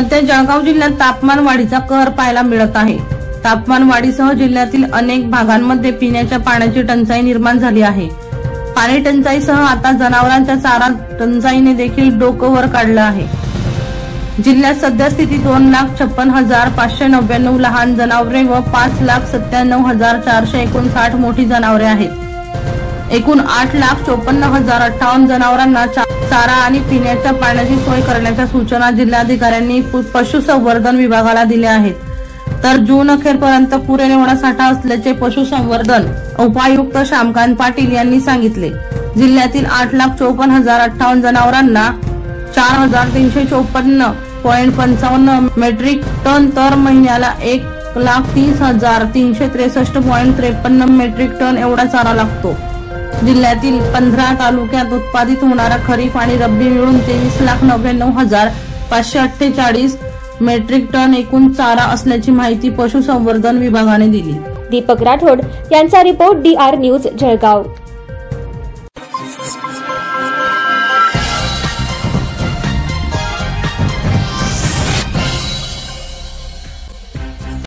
सध्या जळगाव जिल्ह्यात तापमान वाढीचा कहर पाहायला मिळत आहे। तापमान वाढीसह जिल्ह्यातील अनेक भागांमध्ये पिण्याच्या पाण्याची टंचाई निर्माण झाली आहे। पाणी टंचाईसह आता जनावरांच्या चारा टंचाईने देखील डोकं वर काढलं आहे। जिल्ह्यात सध्या स्थिती 2,56,599 लहान जनावरे व 5,97,459 मोठी जनावरे आहेत। एकूण 8,54,058 जनावरांना चारा आणि पिण्याच्या पाण्याची सोय करण्याच्या सूचना जिल्हाधिकाऱ्यांनी पशुसंवर्धन विभागाला दिल्या आहेत। तर जून अखेरपर्यंत पुरेल एवढा साठा असल्याचे पशुसंवर्धन उपायुक्त श्यामकांत पाटील यांनी सांगितले। जिल्ह्यातील 8,54,058 जनावरांना 4,354.55 मेट्रिक टन तर महिन्याला 1,30,363.53 मेट्रिक टन एवढा चारा लागतो। जिल्ह्यातील 15 तालुक्यात उत्पादित होणारा खरीप आणि रब्बी मिळून 23,99,548 मेट्रिक टन एकूण चारा असल्याची माहिती पशुसंवर्धन विभागाने दिली। दीपक राठोड यांचा रिपोर्ट DR न्यूज जळगाव।